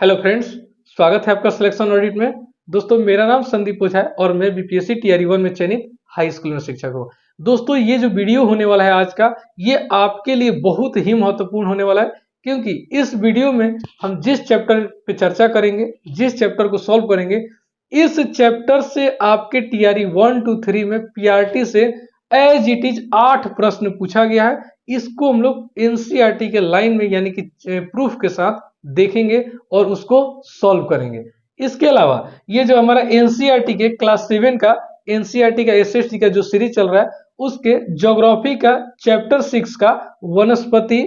Hello friends, स्वागत है आपका सिलेक्शन ऑडिट में। दोस्तों, मेरा नाम संदीप ओझा है और मैं बीपीएससी टीआर 1 में चयनित हाई स्कूल में शिक्षक हूँ। दोस्तों, ये जो वीडियो होने वाला है आज का, ये आपके लिए बहुत ही महत्वपूर्ण होने वाला है, क्योंकि इस वीडियो में हम जिस चैप्टर पे चर्चा करेंगे, जिस चैप्टर को सॉल्व करेंगे, इस चैप्टर से आपके टीआरई 1, 2, 3 में पीआरटी से एज इट इज 8 प्रश्न पूछा गया है। इसको हम लोग एनसीईआरटी के लाइन में यानी कि प्रूफ के साथ देखेंगे और उसको सॉल्व करेंगे। इसके अलावा ये जो हमारा एनसीईआरटी के क्लास 7 का एनसीईआरटी का एसएसटी का जो सीरीज चल रहा है, उसके ज्योग्राफी का चैप्टर 6 का वनस्पति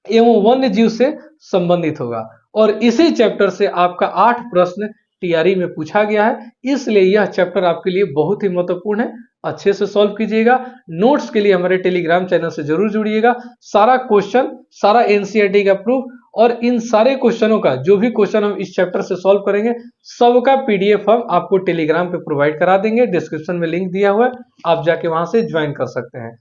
एवं वन्य जीव से संबंधित होगा और इसी चैप्टर से आपका 8 प्रश्न टीआरई में पूछा गया है। इसलिए यह चैप्टर आपके लिए बहुत ही महत्वपूर्ण है। अच्छे से सॉल्व कीजिएगा। नोट्स के लिए हमारे टेलीग्राम चैनल से जरूर जुड़िएगा। सारा क्वेश्चन, सारा एनसीईआरटी का प्रूफ और इन सारे क्वेश्चनों का जो भी क्वेश्चन हम इस चैप्टर से सॉल्व करेंगे, सबका पीडीएफ हम आपको टेलीग्राम पे प्रोवाइड करा देंगे। डिस्क्रिप्शन में लिंक दिया हुआ है, आप जाके वहां से ज्वाइन कर सकते हैं।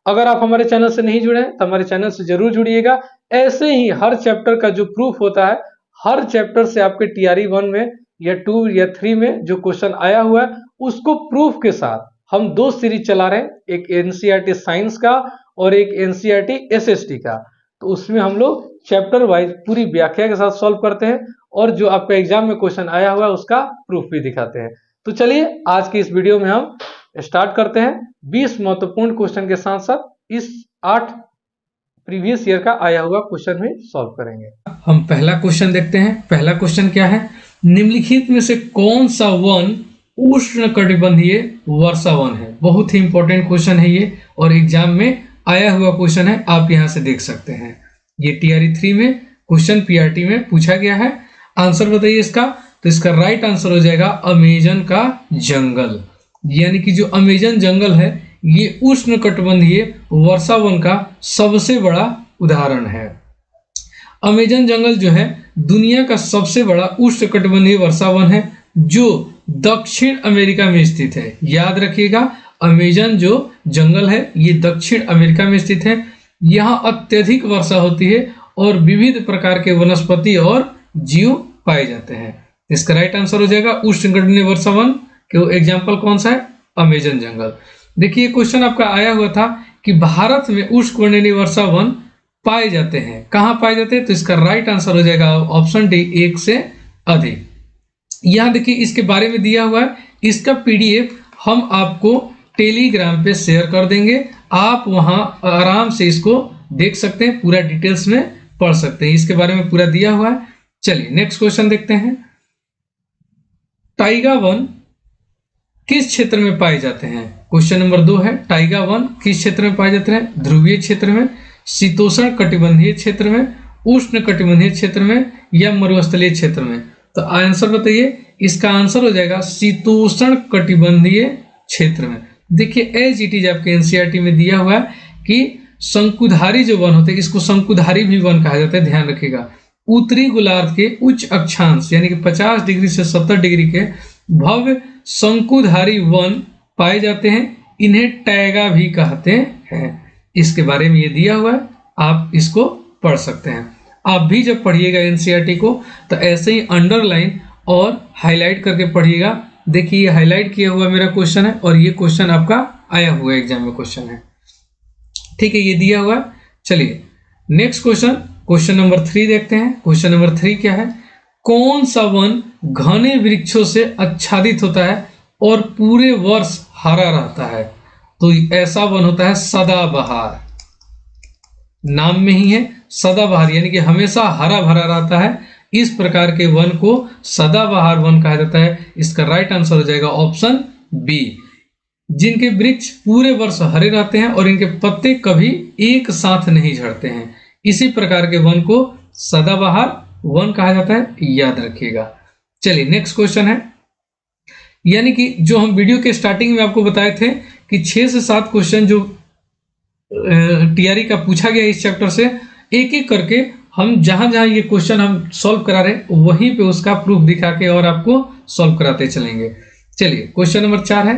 अगर आप हमारे चैनल से नहीं जुड़े हैं तो हमारे चैनल से जरूर जुड़िएगा। ऐसे ही हर चैप्टर का जो प्रूफ होता है, हर चैप्टर से आपके टीआरई 1 में या 2 या 3 में जो क्वेश्चन आया हुआ है, उसको प्रूफ के साथ हम 2 सीरीज चला रहे हैं, एक एनसीईआरटी साइंस का और एक एनसीईआरटी एसएसटी का। तो उसमें हम लोग चैप्टर वाइज पूरी व्याख्या के साथ सॉल्व करते हैं और जो आपका एग्जाम में क्वेश्चन आया हुआ है उसका प्रूफ भी दिखाते हैं। तो चलिए आज की इस वीडियो में हम स्टार्ट करते हैं। 20 महत्वपूर्ण क्वेश्चन के साथ साथ इस 8 प्रीवियस ईयर का आया हुआ क्वेश्चन भी सॉल्व करेंगे। हम पहला क्वेश्चन देखते हैं। पहला क्वेश्चन क्या है? निम्नलिखित में से कौन सा वन उष्णकटिबंधीय वर्षा वन है? बहुत ही इंपॉर्टेंट क्वेश्चन है ये और एग्जाम में आया हुआ क्वेश्चन है, आप यहां से देख सकते हैं। ये टीआरई 3 में क्वेश्चन पीआरटी में पूछा गया है। आंसर बताइए इसका। तो इसका राइट आंसर हो जाएगा अमेजन का जंगल। यानी कि जो अमेजन जंगल है, ये उष्णकटिबंधीय वर्षा वन का सबसे बड़ा उदाहरण है। अमेजन जंगल जो है दुनिया का सबसे बड़ा उष्णकटिबंधीय वर्षा वन है, जो दक्षिण अमेरिका में स्थित है। याद रखिएगा, अमेजन जो जंगल है ये दक्षिण अमेरिका में स्थित है। यहाँ अत्यधिक वर्षा होती है और विविध प्रकार के वनस्पति और जीव पाए जाते हैं। इसका राइट आंसर हो जाएगा उष्णकटिबंधीय वर्षा वन। के एग्जाम्पल कौन सा है? अमेजन जंगल। देखिए क्वेश्चन आपका आया हुआ था कि भारत में उष्णकटिबंधीय वर्षा वन पाए जाते हैं। कहाँ पाए जाते हैं? तो इसका राइट आंसर हो जाएगा ऑप्शन डी, 1 से अधिक। यहाँ देखिए इसके बारे में दिया हुआ है। इसका पीडीएफ हम आपको टेलीग्राम पे शेयर कर देंगे। आप वहां आराम से इसको देख सकते हैं, पूरा डिटेल्स में पढ़ सकते हैं। इसके बारे में पूरा दिया हुआ है। चलिए नेक्स्ट क्वेश्चन देखते हैं। टाइगा वन किस क्षेत्र में पाए जाते हैं? क्वेश्चन नंबर 2 है, टाइगा वन किस क्षेत्र में पाए जाते हैं? ध्रुवीय क्षेत्र में, शीतोष्ण कटिबंधीय क्षेत्र में, उष्ण कटिबंधीय क्षेत्र में या मरुस्थलीय क्षेत्र में? तो आंसर बताइए। इसका आंसर हो जाएगा शीतोष्ण कटिबंधीय क्षेत्र में। देखिए एज इट इज आपके एनसीईआरटी में दिया हुआ है कि शंकुधारी जो वन होते हैं, इसको शंकुधारी भी वन कहा जाता है, ध्यान रखिएगा। उत्तरी गोलार्ध के उच्च अक्षांश यानी कि 50 डिग्री से 70 डिग्री के भव्य शंकुधारी वन पाए जाते हैं। इन्हें टैगा भी कहते हैं। इसके बारे में ये दिया हुआ है, आप इसको पढ़ सकते हैं। आप भी जब पढ़िएगा एनसीईआरटी को तो ऐसे ही अंडरलाइन और हाईलाइट करके पढ़िएगा। देखिए ये हाईलाइट किया हुआ मेरा क्वेश्चन है और ये क्वेश्चन आपका आया हुआ एग्जाम में क्वेश्चन है। ठीक है, ये दिया हुआ है। चलिए नेक्स्ट क्वेश्चन, क्वेश्चन नंबर 3 देखते हैं। क्वेश्चन नंबर 3 क्या है? कौन सा वन घने वृक्षों से आच्छादित होता है और पूरे वर्ष हरा रहता है? तो ऐसा वन होता है सदाबहार। नाम में ही है सदाबहार, यानी कि हमेशा हरा भरा रहता है। इस प्रकार के वन को सदाबहार वन कहा जाता है। इसका राइट आंसर हो जाएगा ऑप्शन बी, जिनके वृक्ष पूरे वर्ष हरे रहते हैं और इनके पत्ते कभी एक साथ नहीं झड़ते हैं। इसी प्रकार के वन को सदाबहार वन कहा जाता है, याद रखिएगा। चलिए नेक्स्ट क्वेश्चन है, यानी कि जो हम वीडियो के स्टार्टिंग में आपको बताए थे कि 6 से 7 क्वेश्चन जो टीआरई का पूछा गया इस चैप्टर से, एक एक करके हम जहां जहां ये क्वेश्चन हम सॉल्व करा रहे वहीं पे उसका प्रूफ दिखा के और आपको सॉल्व कराते चलेंगे। चलिए क्वेश्चन नंबर 4 है,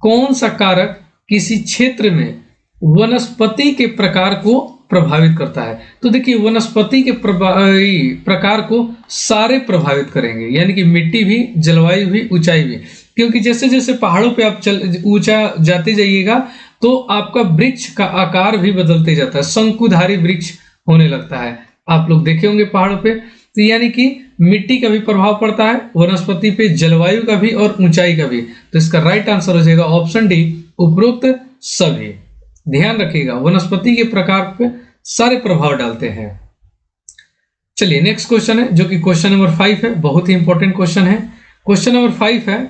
कौन सा कारक किसी क्षेत्र में वनस्पति के प्रकार को प्रभावित करता है। तो देखिए वनस्पति के प्रकार को सारे प्रभावित करेंगे, यानी कि मिट्टी भी, जलवायु भी, ऊंचाई भी, क्योंकि जैसे जैसे पहाड़ों पे आप ऊंचा जाते जाइएगा तो आपका वृक्ष का आकार भी बदलते जाता है, शंकुधारी वृक्ष होने लगता है। आप लोग देखे होंगे पहाड़ों पे। तो यानी कि मिट्टी का भी प्रभाव पड़ता है वनस्पति पे, जलवायु का भी और ऊंचाई का भी। तो इसका राइट आंसर हो जाएगा ऑप्शन डी, उपरोक्त सभी। ध्यान रखिएगा वनस्पति के प्रकार पे सारे प्रभाव डालते हैं। चलिए नेक्स्ट क्वेश्चन है, जो कि क्वेश्चन नंबर 5 है, बहुत ही इंपॉर्टेंट क्वेश्चन है। क्वेश्चन नंबर 5 है,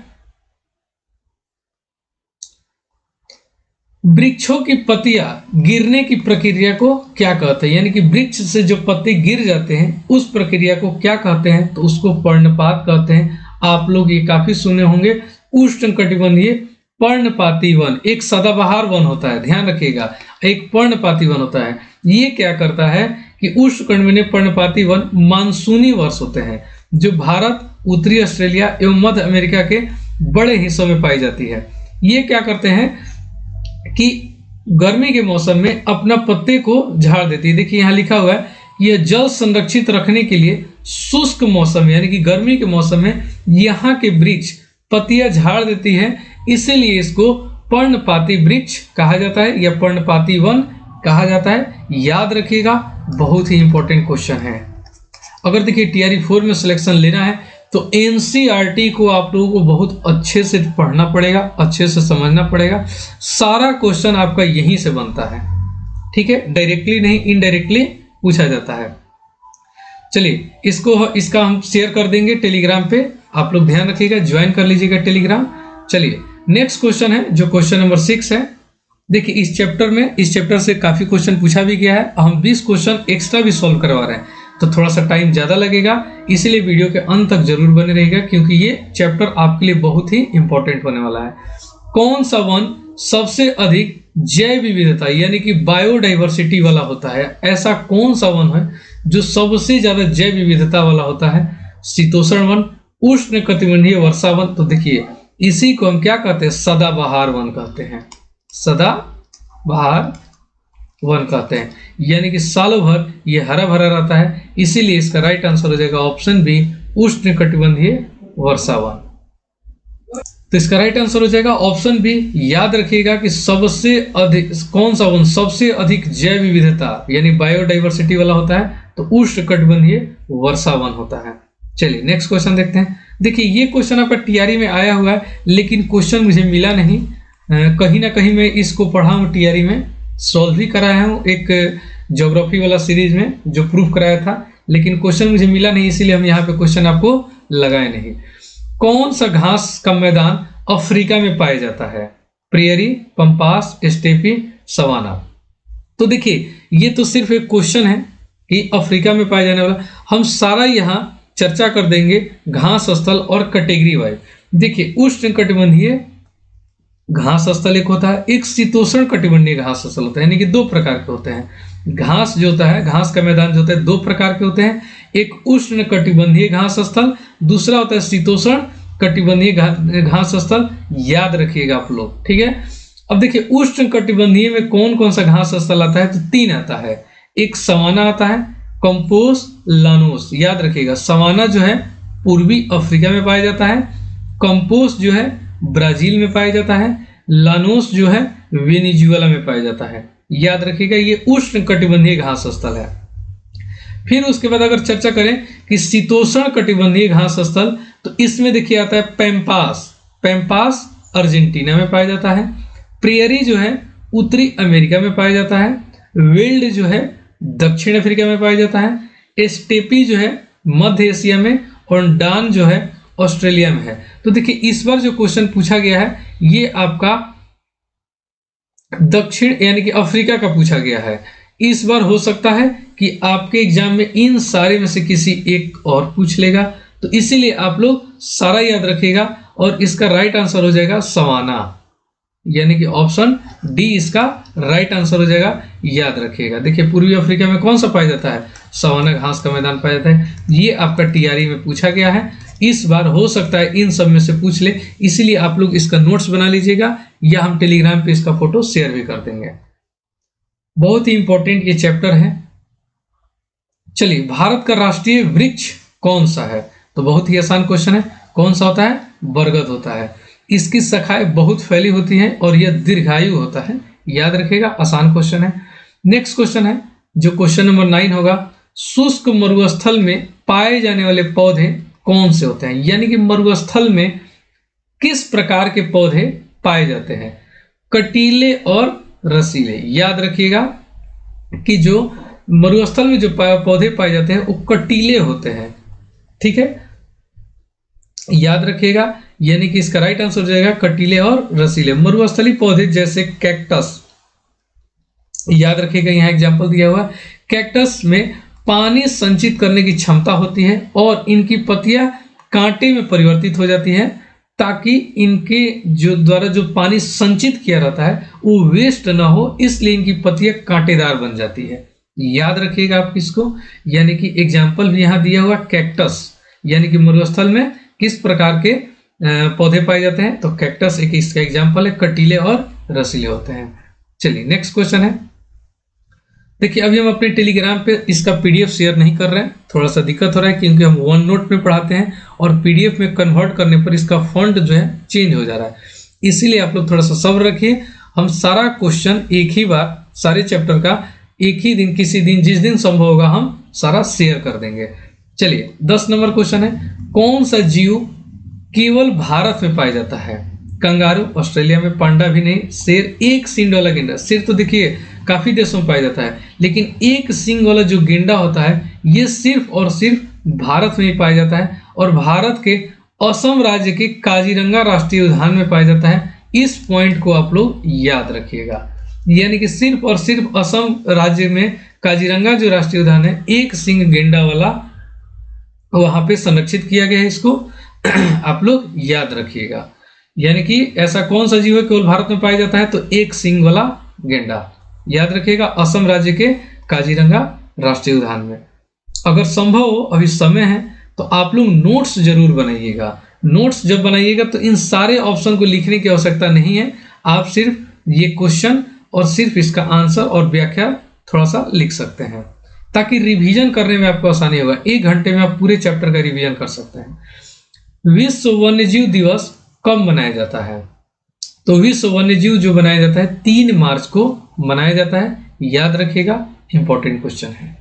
वृक्षों की पत्तियां गिरने की प्रक्रिया को क्या कहते हैं? यानी कि वृक्ष से जो पत्ते गिर जाते हैं उस प्रक्रिया को क्या कहते हैं? तो उसको पर्णपात कहते हैं। आप लोग ये काफी सुने होंगे, उष्णकटिबंधीय पर्णपाती वन। एक सदाबहार वन होता है, ध्यान रखिएगा, एक पर्णपाती वन होता है। ये क्या करता है कि उष्णकटिबंधीय पर्णपाती वन मानसूनी वर्ष होते हैं, जो भारत, उत्तरी ऑस्ट्रेलिया एवं मध्य अमेरिका के बड़े हिस्सों में पाई जाती है। ये क्या करते हैं कि गर्मी के मौसम में अपना पत्ते को झाड़ देती है। देखिए यहाँ लिखा हुआ है, यह जल संरक्षित रखने के लिए शुष्क मौसम यानी कि गर्मी के मौसम में यहाँ के वृक्ष पत्तियां झाड़ देती है, इसीलिए इसको पर्णपाती वृक्ष कहा जाता है या पर्णपाती वन कहा जाता है। याद रखिएगा, बहुत ही इंपॉर्टेंट क्वेश्चन है। अगर देखिए TRE 4 में सिलेक्शन लेना है तो NCERT को आप लोगों को बहुत अच्छे से पढ़ना पड़ेगा, अच्छे से समझना पड़ेगा। सारा क्वेश्चन आपका यहीं से बनता है, ठीक है, डायरेक्टली नहीं, इनडायरेक्टली पूछा जाता है। चलिए इसका हम शेयर कर देंगे टेलीग्राम पे, आप लोग ध्यान रखिएगा, ज्वाइन कर लीजिएगा टेलीग्राम। चलिए नेक्स्ट क्वेश्चन है, जो क्वेश्चन नंबर 6 है। देखिए इस चैप्टर से काफी क्वेश्चन पूछा भी गया है, हम 20 क्वेश्चन एक्स्ट्रा भी सॉल्व करवा रहे हैं, तो थोड़ा सा टाइम ज्यादा लगेगा, इसीलिए वीडियो के अंत तक जरूर बने रहेगा, क्योंकि ये चैप्टर आपके लिए बहुत ही इंपॉर्टेंट होने वाला है। कौन सा वन सबसे अधिक जैव विविधता यानी कि बायोडाइवर्सिटी वाला होता है? ऐसा कौन सा वन है जो सबसे ज्यादा जैव विविधता वाला होता है? शीतोष्ण वन, उष्ण कटिबंधीय वर्षा वन। तो देखिए इसी को हम क्या कहते हैं? सदाबहार वन कहते हैं, सदाबहार वन कहते हैं, यानी कि सालों भर ये हरा भरा रहता है, इसीलिए इसका राइट आंसर हो जाएगा ऑप्शन बी, उष्ण कटिबंधीय वर्षा वन। तो इसका राइट आंसर हो जाएगा ऑप्शन बी। याद रखिएगा कि सबसे अधिक कौन सा वन सबसे अधिक जैव विविधता यानी बायोडाइवर्सिटी वाला होता है? तो उष्ण कटिबंधीय वर्षा वन होता है। चलिए नेक्स्ट क्वेश्चन देखते हैं। देखिए ये क्वेश्चन आपका TRE में आया हुआ है, लेकिन क्वेश्चन मुझे मिला नहीं, कहीं ना कहीं मैं इसको पढ़ा हूँ, TRE में सॉल्व भी कराया हूँ एक ज्योग्राफी वाला सीरीज में जो प्रूफ कराया था, लेकिन क्वेश्चन मुझे मिला नहीं, इसीलिए हम यहाँ पे क्वेश्चन आपको लगाए नहीं। कौन सा घास का मैदान अफ्रीका में पाया जाता है? Prairie, pampas, steppe, savanna. तो देखिए ये तो सिर्फ एक क्वेश्चन है कि अफ्रीका में पाया जाने वाला, हम सारा यहाँ चर्चा कर देंगे घास स्थल और कैटेगरी वाइज। देखिए उष्ण कटिबंधीय घास स्थल एक होता है, एक शीतोष्ण कटिबंधीय घास स्थल होता है, यानी कि दो प्रकार के होते हैं। घास जो होता है, घास का मैदान जो होता है, दो प्रकार के होते हैं, एक उष्ण कटिबंधीय घास स्थल, दूसरा होता है शीतोष्ण कटिबंधीय घास स्थल। याद रखिएगा आप लोग, ठीक है। अब देखिए उष्ण कटिबंधीय में कौन कौन सा घास स्थल आता है? तो 3 आता है, एक सवाना आता है, कंपोस, लानोस। याद रखिएगा, सवाना जो है पूर्वी अफ्रीका में पाया जाता है, कंपोस जो है ब्राजील में पाया जाता है, लानोस जो है वेनेजुएला में पाया जाता है। याद रखिएगा ये उष्ण कटिबंधीय घास स्थल है। फिर उसके बाद अगर चर्चा करें कि शीतोष्ण कटिबंधीय घास स्थल, तो इसमें देखिए आता है पैम्पास, पैम्पास अर्जेंटीना में पाया जाता है, प्रेयरी जो है उत्तरी अमेरिका में पाया जाता है, विल्ड जो है दक्षिण अफ्रीका में पाया जाता है, स्टेपी जो है मध्य एशिया में, और डान जो है ऑस्ट्रेलिया में है। तो देखिए इस बार जो क्वेश्चन पूछा गया है ये आपका दक्षिण यानी कि अफ्रीका का पूछा गया है। इस बार हो सकता है कि आपके एग्जाम में इन सारे में से किसी एक और पूछ लेगा, तो इसीलिए आप लोग सारा याद रखिएगा, और इसका राइट आंसर हो जाएगा सवाना, यानी कि ऑप्शन डी इसका राइट आंसर हो जाएगा। याद रखिएगा, देखिए पूर्वी अफ्रीका में कौन सा पाया जाता है? सवाना घास का मैदान पाया जाता है। ये आपका TRE में पूछा गया है, इस बार हो सकता है इन सब में से पूछ ले, इसीलिए आप लोग इसका नोट्स बना लीजिएगा, या हम टेलीग्राम पे इसका फोटो शेयर भी कर देंगे। बहुत ही इंपॉर्टेंट ये चैप्टर है। चलिए, भारत का राष्ट्रीय वृक्ष कौन सा है? तो बहुत ही आसान क्वेश्चन है, कौन सा होता है? बरगद होता है। इसकी शाखाएं बहुत फैली होती हैं और यह दीर्घायु होता है, याद रखिएगा, आसान क्वेश्चन है। नेक्स्ट क्वेश्चन है जो क्वेश्चन नंबर 9 होगा, शुष्क मरुस्थल में पाए जाने वाले पौधे कौन से होते हैं? यानी कि मरुस्थल में किस प्रकार के पौधे पाए जाते हैं? कटीले और रसीले। याद रखिएगा कि जो मरुस्थल में जो पौधे पाए जाते हैं वो कटीले होते हैं, ठीक है, याद रखिएगा। यानी कि इसका राइट आंसर हो जाएगा कटीले और रसीले। मरुस्थलीय पौधे जैसे कैक्टस, याद रखिएगा, यहां एग्जांपल दिया हुआ है। कैक्टस में पानी संचित करने की क्षमता होती है और इनकी पत्तियां कांटे में परिवर्तित हो जाती हैं ताकि इनके जो द्वारा जो पानी संचित किया रहता है वो वेस्ट ना हो, इसलिए इनकी पत्तियां कांटेदार बन जाती है। याद रखिएगा आप इसको। यानी कि एग्जाम्पल भी यहां दिया हुआ कैक्टस, यानी कि मरुस्थल में किस प्रकार के पौधे पाए जाते हैं, तो कैक्टस एक इसका एग्जाम्पल है। कटीले और रसीले होते हैं। चलिए नेक्स्ट क्वेश्चन है। देखिए, अभी हम अपने टेलीग्राम पे इसका पीडीएफ शेयर नहीं कर रहे हैं, थोड़ा सा दिक्कत हो रहा है क्योंकि हम वन नोट में पढ़ाते हैं और पीडीएफ में कन्वर्ट करने पर इसका फॉन्ट जो है चेंज हो जा रहा है, इसीलिए आप लोग थोड़ा सा सब्र रखिए। हम सारा क्वेश्चन एक ही बार, सारे चैप्टर का एक ही दिन, किसी दिन जिस दिन संभव होगा हम सारा शेयर कर देंगे। चलिए 10 नंबर क्वेश्चन है, कौन सा जीव केवल भारत में पाया जाता है? कंगारू, ऑस्ट्रेलिया में। पांडा भी नहीं। शेर, एक सींग वाला गेंडा। शेर तो देखिए काफी देशों में पाया जाता है, लेकिन एक सींग वाला जो गेंडा होता है ये सिर्फ और सिर्फ भारत में ही पाया जाता है और भारत के असम राज्य के काजीरंगा राष्ट्रीय उद्यान में पाया जाता है। इस पॉइंट को आप लोग याद रखिएगा। यानी कि सिर्फ और सिर्फ असम राज्य में काजीरंगा जो राष्ट्रीय उद्यान है, एक सींग गेंडा वाला वहां पे संरक्षित किया गया है, इसको आप लोग याद रखिएगा। यानी कि ऐसा कौन सा जीव है केवल भारत में पाया जाता है? तो एक सींग वाला गेंडा, याद रखिएगा, असम राज्य के काजीरंगा राष्ट्रीय उद्यान में। अगर संभव हो, अभी समय है, तो आप लोग नोट्स जरूर बनाइएगा। नोट्स जब बनाइएगा तो इन सारे ऑप्शन को लिखने की आवश्यकता नहीं है, आप सिर्फ ये क्वेश्चन और सिर्फ इसका आंसर और व्याख्या थोड़ा सा लिख सकते हैं ताकि रिवीजन करने में आपको आसानी होगा। 1 घंटे में आप पूरे चैप्टर का रिवीजन कर सकते हैं। विश्व वन्यजीव दिवस कब मनाया जाता है? तो विश्व वन्यजीव जो मनाया जाता है 3 मार्च को मनाया जाता है, याद रखिएगा, इंपॉर्टेंट क्वेश्चन है।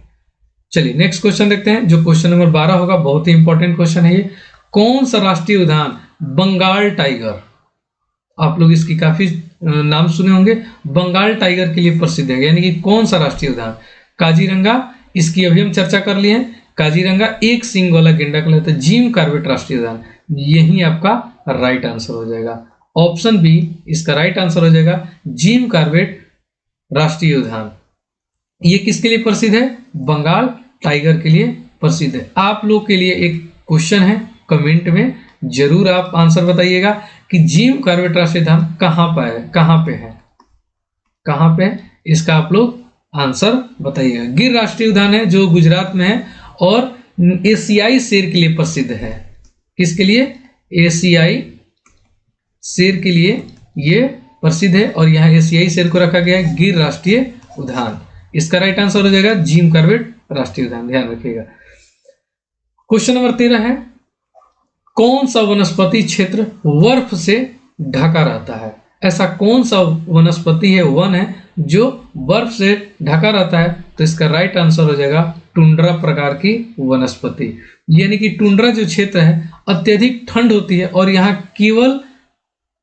चलिए नेक्स्ट क्वेश्चन देखते हैं जो क्वेश्चन नंबर 12 होगा। बहुत ही इंपॉर्टेंट क्वेश्चन है ये। कौन सा राष्ट्रीय उद्यान बंगाल टाइगर, आप लोग इसकी काफी नाम सुने होंगे, बंगाल टाइगर के लिए प्रसिद्ध है? यानी कि कौन सा राष्ट्रीय उद्यान? काजीरंगा, इसकी अभी हम चर्चा कर लिए हैं। काजीरंगा एक सींग वाला गेंडा कहलाता है। जिम कॉर्बेट राष्ट्रीय उद्यान, यही आपका राइट आंसर हो जाएगा। ऑप्शन बी इसका राइट आंसर हो जाएगा, जिम कॉर्बेट राष्ट्रीय उद्यान। ये किसके लिए प्रसिद्ध है? बंगाल टाइगर के लिए प्रसिद्ध है। आप लोग के लिए एक क्वेश्चन है, कमेंट में जरूर आप आंसर बताइएगा कि जिम कॉर्बेट राष्ट्रीय उद्यान कहाँ पे है? कहाँ पे है? इसका आप लोग आंसर बताइएगा। गिर राष्ट्रीय उद्यान है जो गुजरात में है और एशियाई शेर के लिए प्रसिद्ध है। किसके लिए? एशियाई शेर के लिए ये प्रसिद्ध है और यहाँ एशियाई शेर को रखा गया है गिर राष्ट्रीय उद्यान। इसका राइट आंसर हो जाएगा जिम कॉर्बेट राष्ट्रीय उद्यान, ध्यान रखिएगा। क्वेश्चन नंबर 13 है, कौन सा वनस्पति क्षेत्र बर्फ से ढका रहता है? ऐसा कौन सा वनस्पति है, वन है जो बर्फ से ढका रहता है? तो इसका राइट आंसर हो जाएगा टुंड्रा प्रकार की वनस्पति। यानी कि टुंड्रा जो क्षेत्र है अत्यधिक ठंड होती है और यहाँ केवल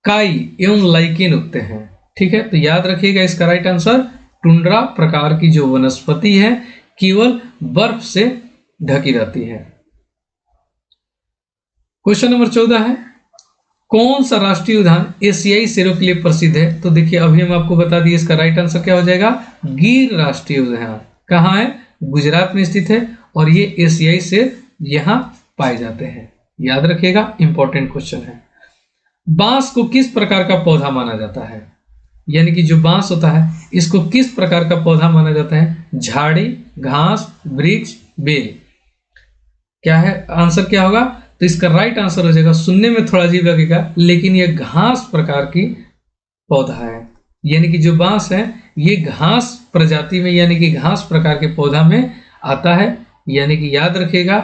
काई एवं लाइकेन उगते हैं, ठीक है। तो याद रखिएगा इसका राइट आंसर टुंड्रा प्रकार की जो वनस्पति है केवल बर्फ से ढकी रहती है। क्वेश्चन नंबर 14 है, कौन सा राष्ट्रीय उद्यान एशियाई शेरों के लिए प्रसिद्ध है? तो देखिए अभी हम आपको बता दिए, इसका राइट आंसर क्या हो जाएगा? गिर राष्ट्रीय उद्यान। कहाँ है? गुजरात में स्थित है और ये एशियाई शेर यहाँ पाए जाते हैं, याद रखिएगा, इंपॉर्टेंट क्वेश्चन है। बांस को किस प्रकार का पौधा माना जाता है? यानी कि जो बांस होता है इसको किस प्रकार का पौधा माना जाता है? झाड़ी, घास, वृक्ष, बेल। क्या है आंसर, क्या होगा? तो इसका राइट आंसर हो जाएगा, सुनने में थोड़ा अजीब लगेगा लेकिन यह घास प्रकार की पौधा है। यानी कि जो बांस है ये घास प्रजाति में यानी कि घास प्रकार के पौधा में आता है। यानी कि याद रखिएगा,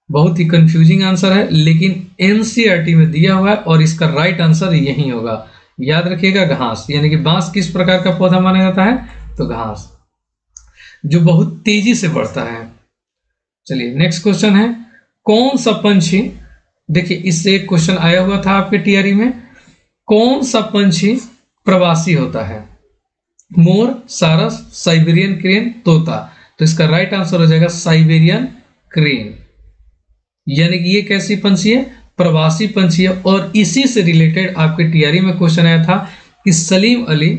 बहुत ही कंफ्यूजिंग आंसर है लेकिन एनसीईआरटी में दिया हुआ है और इसका राइट आंसर यही होगा। याद रखिएगा, घास यानी कि बांस किस प्रकार का पौधा माना जाता है, तो घास, जो बहुत तेजी से बढ़ता है। चलिए नेक्स्ट क्वेश्चन है, कौन सा पंछी, देखिए इससे एक क्वेश्चन आया हुआ था आपके टीआरई में, कौन सा पंछी प्रवासी होता है? मोर, सारस, साइबेरियन क्रेन, तोता। तो इसका राइट आंसर हो जाएगा साइबेरियन क्रेन। यानी कि ये कैसी पंछी है, प्रवासी पंछी है। और इसी से रिलेटेड आपके टीआरई में क्वेश्चन आया था कि सलीम अली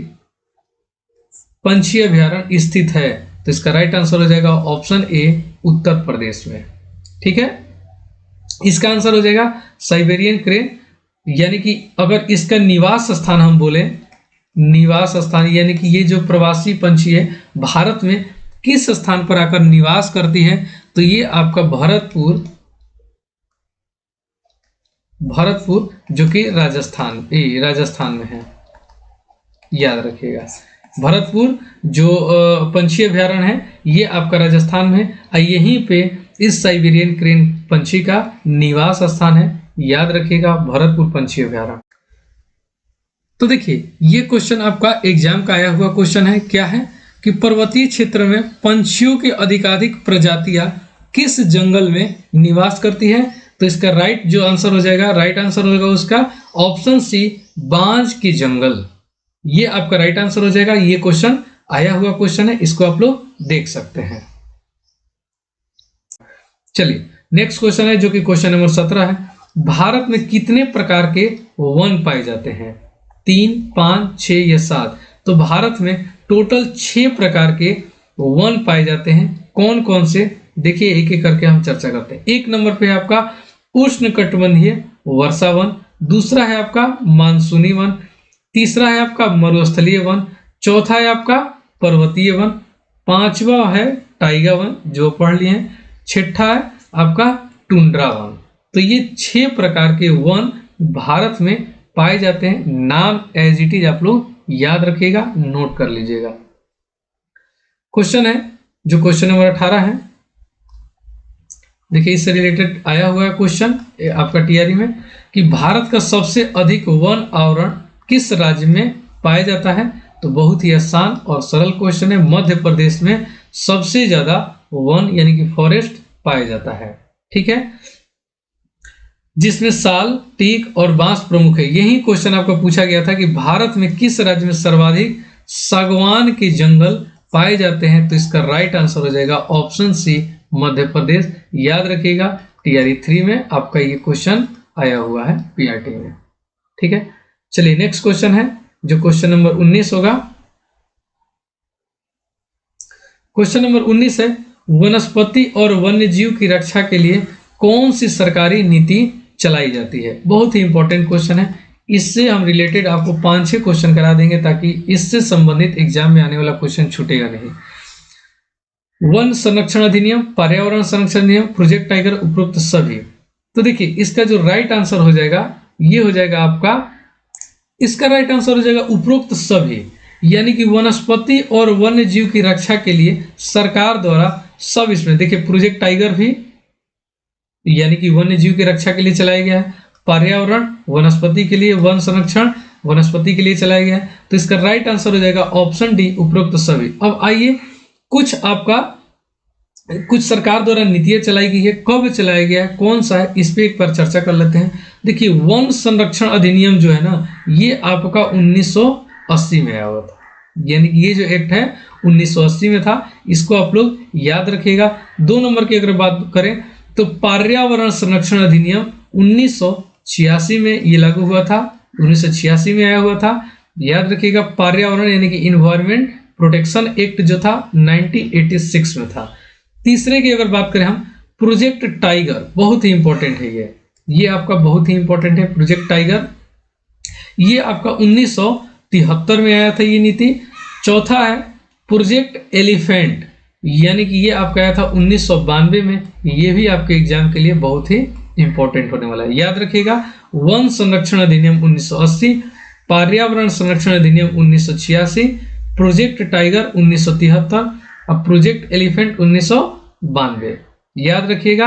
पंछी अभ्यारण्य स्थित है, तो इसका राइट आंसर हो जाएगा ऑप्शन ए, उत्तर प्रदेश में। ठीक है, इसका आंसर हो जाएगा साइबेरियन क्रेन। यानी कि अगर इसका निवास स्थान हम बोले, निवास स्थान यानी कि ये जो प्रवासी पंछी है भारत में किस स्थान पर आकर निवास करती है, तो ये आपका भरतपुर जो कि राजस्थान में है। याद रखिएगा, भरतपुर जो पंछी अभ्यारण्य है ये आपका राजस्थान में है। यहीं पे इस साइबेरियन क्रेन पंछी का निवास स्थान है। याद रखिएगा, भरतपुर पंछी अभ्यारण्य। तो देखिए ये क्वेश्चन आपका एग्जाम का आया हुआ क्वेश्चन है। क्या है कि पर्वतीय क्षेत्र में पंछियों की अधिकाधिक प्रजातियां किस जंगल में निवास करती है? तो इसका राइट जो आंसर हो जाएगा, राइट आंसर होगा उसका ऑप्शन सी, बांज की जंगल। ये आपका राइट आंसर हो जाएगा। ये क्वेश्चन आया हुआ क्वेश्चन है, इसको आप लोग देख सकते हैं। चलिए नेक्स्ट क्वेश्चन है जो कि क्वेश्चन नंबर 17 है, भारत में कितने प्रकार के वन पाए जाते हैं? 3, 5, 6 या 7? तो भारत में टोटल 6 प्रकार के वन पाए जाते हैं। कौन कौन से, देखिए एक एक करके हम चर्चा करते हैं। एक नंबर पे है आपका उष्णकटिबंधीय वर्षा वन, दूसरा है आपका मानसूनी वन, तीसरा है आपका मरुस्थलीय वन, चौथा है आपका पर्वतीय वन, पांचवा है टाइगा वन जो पढ़ लिए हैं, छठा है आपका टुंड्रा वन। तो ये 6 प्रकार के वन भारत में पाए जाते हैं। नाम एज इट इज आप लोग याद रखिएगा, नोट कर लीजिएगा। क्वेश्चन है जो क्वेश्चन नंबर 18 है, देखिए इससे रिलेटेड आया हुआ है क्वेश्चन आपका टीआरई में कि भारत का सबसे अधिक वन आवरण किस राज्य में पाया जाता है? तो बहुत ही आसान और सरल क्वेश्चन है, मध्य प्रदेश में सबसे ज्यादा वन यानी कि फॉरेस्ट पाया जाता है। ठीक है, जिसमें साल, टीक और बांस प्रमुख है। यही क्वेश्चन आपको पूछा गया था कि भारत में किस राज्य में सर्वाधिक सागवान के जंगल पाए जाते हैं? तो इसका राइट आंसर हो जाएगा ऑप्शन सी, मध्य प्रदेश। याद रखिएगा, टीआरई 3 में आपका ये क्वेश्चन आया हुआ है पीआरटी में। ठीक है, चलिए नेक्स्ट क्वेश्चन है जो क्वेश्चन नंबर 19 होगा। क्वेश्चन नंबर 19 है, वनस्पति और वन्य जीव की रक्षा के लिए कौन सी सरकारी नीति चलाई जाती है? बहुत ही इंपॉर्टेंट क्वेश्चन है, इससे हम रिलेटेड आपको 5-6 क्वेश्चन करा देंगे ताकि इससे संबंधित एग्जाम में आने वाला क्वेश्चन छूटेगा नहीं। वन संरक्षण अधिनियम, पर्यावरण संरक्षण अधिनियम, प्रोजेक्ट टाइगर, उपरोक्त सभी। तो देखिए इसका जो राइट आंसर हो जाएगा ये हो जाएगा आपका, इसका राइट आंसर हो जाएगा उपरोक्त सभी। यानी कि वनस्पति और वन्य जीव की रक्षा के लिए सरकार द्वारा सब, इसमें देखिए प्रोजेक्ट टाइगर भी यानी कि वन्य जीव की रक्षा के लिए चलाया गया है, पर्यावरण वनस्पति के लिए, वन संरक्षण वनस्पति के लिए चलाया गया है। तो इसका राइट आंसर हो जाएगा ऑप्शन डी, उपरोक्त सभी। अब आइए कुछ सरकार द्वारा नीतियां चलाई गई है, कब चलाया गया है, कौन सा है, इस पे एक बार चर्चा कर लेते हैं। देखिए वन संरक्षण अधिनियम जो है ना, ये आपका 1980 में आया हुआ था। यानी कि ये जो एक्ट है 1980 में था, इसको आप लोग याद रखिएगा। 2 नंबर की अगर बात करें तो पर्यावरण संरक्षण अधिनियम 1986 में ये लागू हुआ था, 1986 में आया हुआ था। याद रखिएगा, पर्यावरण यानी कि इन्वायरमेंट प्रोटेक्शन एक्ट जो था 1986 में था। तीसरे की अगर बात करें हम, प्रोजेक्ट टाइगर, बहुत ही इंपॉर्टेंट है ये आपका बहुत ही इंपॉर्टेंट है प्रोजेक्ट टाइगर। ये आपका 1973 में आया था ये नीति। चौथा है प्रोजेक्ट एलिफेंट, यानी कि ये आपका आया था 1992 में। ये भी आपके एग्जाम के लिए बहुत ही इंपॉर्टेंट होने वाला है, याद रखिएगा। वन संरक्षण अधिनियम 1980, पर्यावरण संरक्षण अधिनियम 1986, प्रोजेक्ट टाइगर 1973 और प्रोजेक्ट एलिफेंट 1992। याद रखिएगा,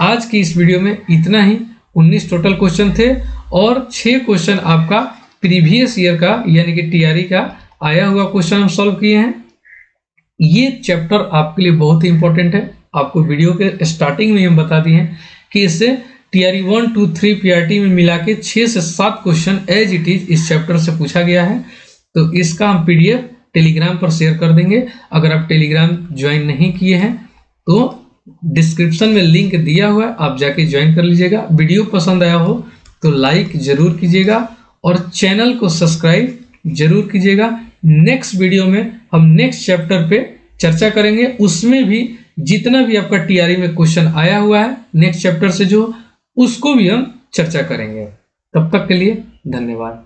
आज की इस वीडियो में इतना ही। 19 टोटल क्वेश्चन थे और 6 क्वेश्चन आपका प्रीवियस ईयर का यानी कि टीआरई का आया हुआ क्वेश्चन हम सॉल्व किए हैं। ये चैप्टर आपके लिए बहुत ही इंपॉर्टेंट है। आपको वीडियो के स्टार्टिंग में हम बता दिए हैं कि इससे टीआरई 1, 2, 3 पीआरटी में मिला के 6 से 7 क्वेश्चन एज इट इज इस चैप्टर से पूछा गया है। तो इसका हम पीडीएफ टेलीग्राम पर शेयर कर देंगे। अगर आप टेलीग्राम ज्वाइन नहीं किए हैं तो डिस्क्रिप्शन में लिंक दिया हुआ है, आप जाके ज्वाइन कर लीजिएगा। वीडियो पसंद आया हो तो लाइक जरूर कीजिएगा और चैनल को सब्सक्राइब जरूर कीजिएगा। नेक्स्ट वीडियो में हम नेक्स्ट चैप्टर पे चर्चा करेंगे, उसमें भी जितना भी आपका टीआरई में क्वेश्चन आया हुआ है नेक्स्ट चैप्टर से जो, उसको भी हम चर्चा करेंगे। तब तक के लिए धन्यवाद।